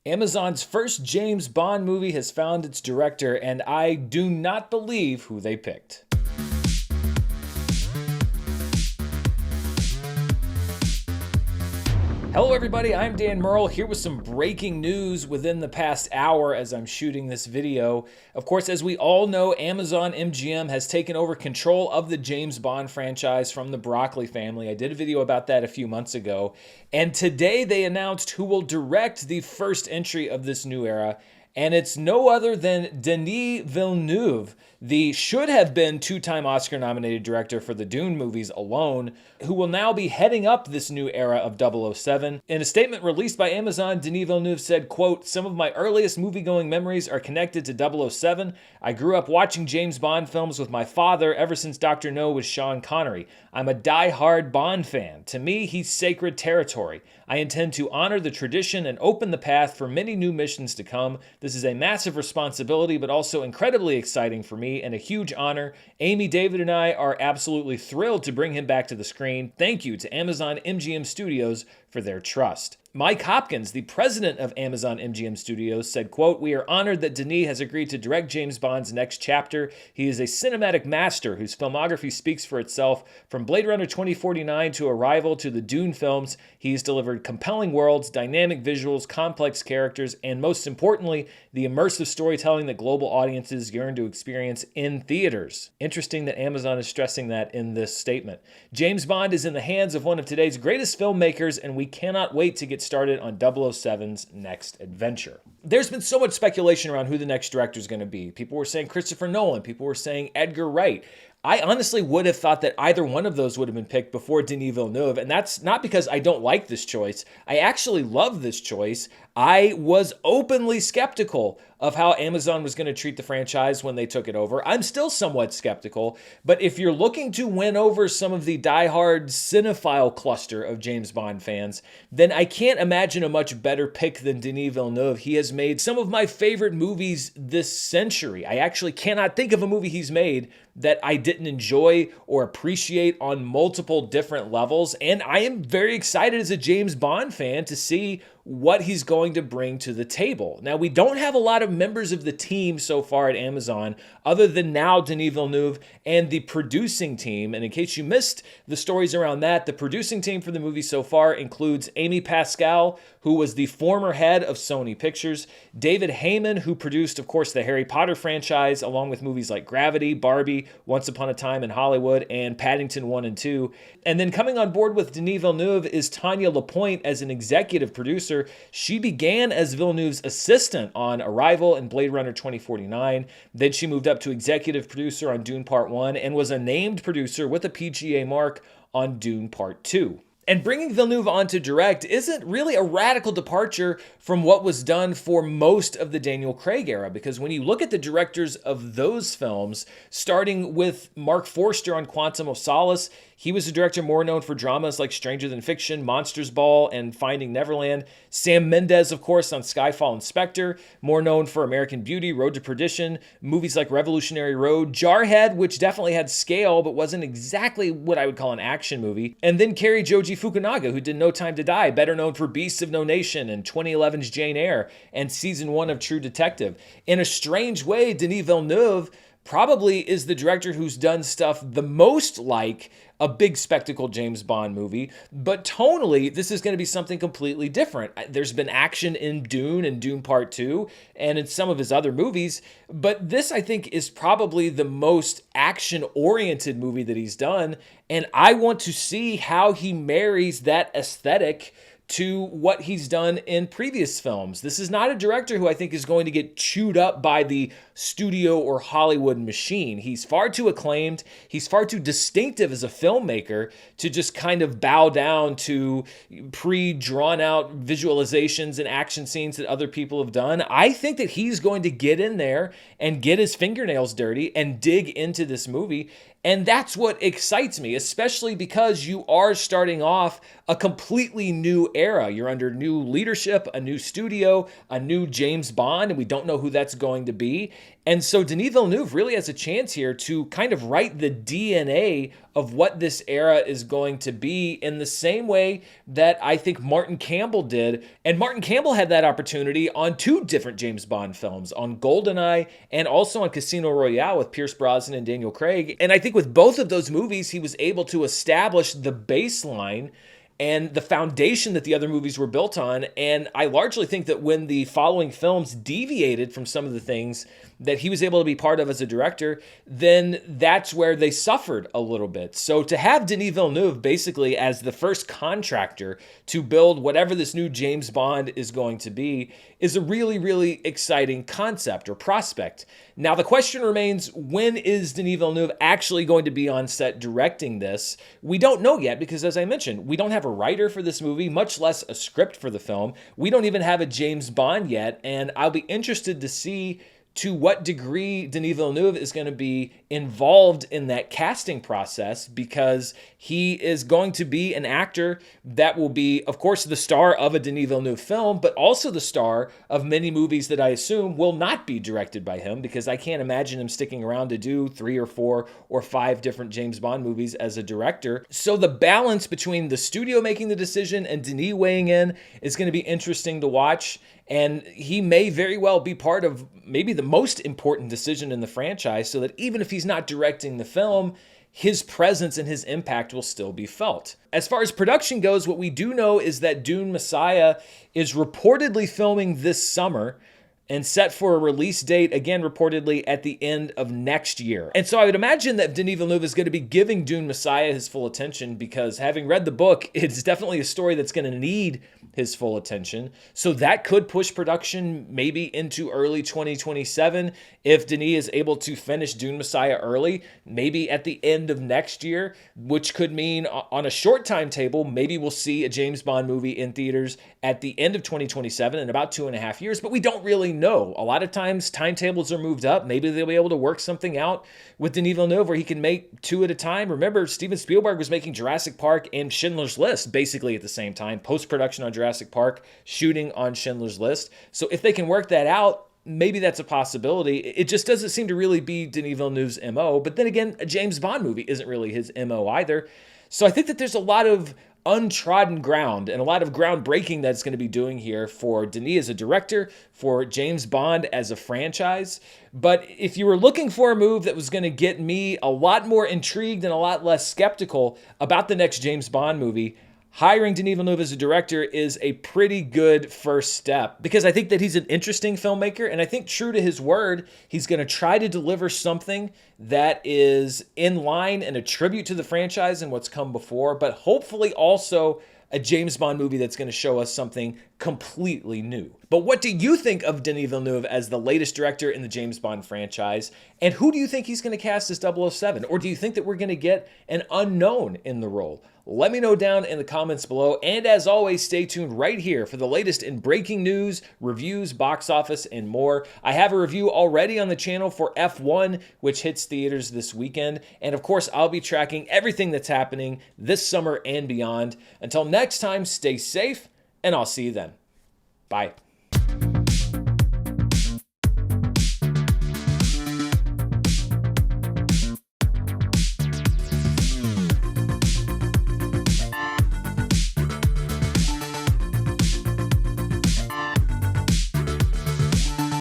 Amazon's first James Bond movie has found its director, and I do not believe who they picked. Hello everybody, I'm Dan Murrell here with some breaking news within the past hour as I'm shooting this video. Of course, as we all know, Amazon MGM has taken over control of the James Bond franchise from the Broccoli family. I did a video about that a few months ago. And today they announced who will direct the first entry of this new era. And it's no other than Denis Villeneuve, the should-have-been two-time Oscar-nominated director for the Dune movies alone, who will now be heading up this new era of 007. In a statement released by Amazon, Denis Villeneuve said, quote, "Some of my earliest movie-going memories are connected to 007. I grew up watching James Bond films with my father ever since Dr. No was Sean Connery. I'm a die-hard Bond fan. To me, he's sacred territory. I intend to honor the tradition and open the path for many new missions to come. This is a massive responsibility, but also incredibly exciting for me and a huge honor. Amy, David, and I are absolutely thrilled to bring him back to the screen. Thank you to Amazon MGM Studios for their trust." Mike Hopkins, the president of Amazon MGM Studios, said, quote, "We are honored that Denis has agreed to direct James Bond's next chapter. He is a cinematic master whose filmography speaks for itself. From Blade Runner 2049 to Arrival to the Dune films, he's delivered compelling worlds, dynamic visuals, complex characters, and most importantly, the immersive storytelling that global audiences yearn to experience in theaters." Interesting that Amazon is stressing that in this statement. James Bond is in the hands of one of today's greatest filmmakers, and we cannot wait to get started on 007's next adventure. There's been so much speculation around who the next director is going to be. People were saying Christopher Nolan. People were saying Edgar Wright. I honestly would have thought that either one of those would have been picked before Denis Villeneuve, and that's not because I don't like this choice. I actually love this choice. I was openly skeptical of how Amazon was going to treat the franchise when they took it over. I'm still somewhat skeptical, but if you're looking to win over some of the diehard cinephile cluster of James Bond fans, then I can't imagine a much better pick than Denis Villeneuve. He has made some of my favorite movies this century. I actually cannot think of a movie he's made that I didn't enjoy or appreciate on multiple different levels, and I am very excited as a James Bond fan to see what he's going to bring to the table. Now, we don't have a lot of members of the team so far at Amazon, other than now Denis Villeneuve and the producing team. And in case you missed the stories around that, the producing team for the movie so far includes Amy Pascal, who was the former head of Sony Pictures, David Heyman, who produced, of course, the Harry Potter franchise, along with movies like Gravity, Barbie, Once Upon a Time in Hollywood, and Paddington 1 and 2. And then coming on board with Denis Villeneuve is Tanya Lapointe as an executive producer. She began as Villeneuve's assistant on Arrival and Blade Runner 2049. Then she moved up to executive producer on Dune Part 1 and was a named producer with a PGA mark on Dune Part 2. And bringing Villeneuve on to direct isn't really a radical departure from what was done for most of the Daniel Craig era, because when you look at the directors of those films, starting with Mark Forster on Quantum of Solace, he was a director more known for dramas like Stranger Than Fiction, Monsters Ball, and Finding Neverland. Sam Mendes, of course, on Skyfall and Spectre, more known for American Beauty, Road to Perdition, movies like Revolutionary Road, Jarhead, which definitely had scale but wasn't exactly what I would call an action movie, and then Cary Joji Fukunaga, who did No Time to Die, better known for Beasts of No Nation and 2011's Jane Eyre and Season 1 of True Detective. In a strange way, Denis Villeneuve probably is the director who's done stuff the most like a big spectacle James Bond movie, but tonally, this is going to be something completely different. There's been action in Dune and Dune Part 2 and in some of his other movies, but this, I think, is probably the most action-oriented movie that he's done, and I want to see how he marries that aesthetic to what he's done in previous films. This is not a director who I think is going to get chewed up by the studio or Hollywood machine. He's far too acclaimed. He's far too distinctive as a filmmaker to just kind of bow down to pre-drawn out visualizations and action scenes that other people have done. I think that he's going to get in there and get his fingernails dirty and dig into this movie. And that's what excites me, especially because you are starting off a completely new era. You're under new leadership, a new studio, a new James Bond, and we don't know who that's going to be. And so Denis Villeneuve really has a chance here to kind of write the DNA of what this era is going to be in the same way that I think Martin Campbell did. And Martin Campbell had that opportunity on two different James Bond films, on GoldenEye and also on Casino Royale with Pierce Brosnan and Daniel Craig. And I think with both of those movies, he was able to establish the baseline and the foundation that the other movies were built on. And I largely think that when the following films deviated from some of the things that he was able to be part of as a director, then that's where they suffered a little bit. So to have Denis Villeneuve basically as the first contractor to build whatever this new James Bond is going to be is a really, really exciting concept or prospect. Now, the question remains, when is Denis Villeneuve actually going to be on set directing this? We don't know yet because, as I mentioned, we don't have a writer for this movie, much less a script for the film. We don't even have a James Bond yet, and I'll be interested to see to what degree Denis Villeneuve is going to be involved in that casting process, because he is going to be an actor that will be, of course, the star of a Denis Villeneuve film, but also the star of many movies that I assume will not be directed by him, because I can't imagine him sticking around to do 3 or 4 or 5 different James Bond movies as a director. So the balance between the studio making the decision and Denis weighing in is going to be interesting to watch. And he may very well be part of maybe the most important decision in the franchise, so that even if he's not directing the film, his presence and his impact will still be felt. As far as production goes, what we do know is that Dune Messiah is reportedly filming this summer and set for a release date, again, reportedly at the end of next year. And so I would imagine that Denis Villeneuve is going to be giving Dune Messiah his full attention, because having read the book, it's definitely a story that's going to need his full attention. So that could push production maybe into early 2027 if Denis is able to finish Dune Messiah early, maybe at the end of next year, which could mean on a short timetable, maybe we'll see a James Bond movie in theaters at the end of 2027 in about 2.5 years, but we don't really know. A lot of times timetables are moved up. Maybe they'll be able to work something out with Denis Villeneuve where he can make 2 at a time. Remember, Steven Spielberg was making Jurassic Park and Schindler's List basically at the same time, post-production on Jurassic Park, shooting on Schindler's List. So if they can work that out, maybe that's a possibility. It just doesn't seem to really be Denis Villeneuve's MO. But then again, a James Bond movie isn't really his MO either. So I think that there's a lot of untrodden ground and a lot of groundbreaking that's going to be doing here for Denis as a director, for James Bond as a franchise. But if you were looking for a move that was going to get me a lot more intrigued and a lot less skeptical about the next James Bond movie, hiring Denis Villeneuve as a director is a pretty good first step, because I think that he's an interesting filmmaker, and I think, true to his word, he's going to try to deliver something that is in line and a tribute to the franchise and what's come before, but hopefully also a James Bond movie that's going to show us something completely new. But what do you think of Denis Villeneuve as the latest director in the James Bond franchise? And who do you think he's going to cast as 007? Or do you think that we're going to get an unknown in the role? Let me know down in the comments below. And as always, stay tuned right here for the latest in breaking news, reviews, box office, and more. I have a review already on the channel for F1, which hits theaters this weekend. And of course, I'll be tracking everything that's happening this summer and beyond. Until next time, stay safe, and I'll see you then. Bye.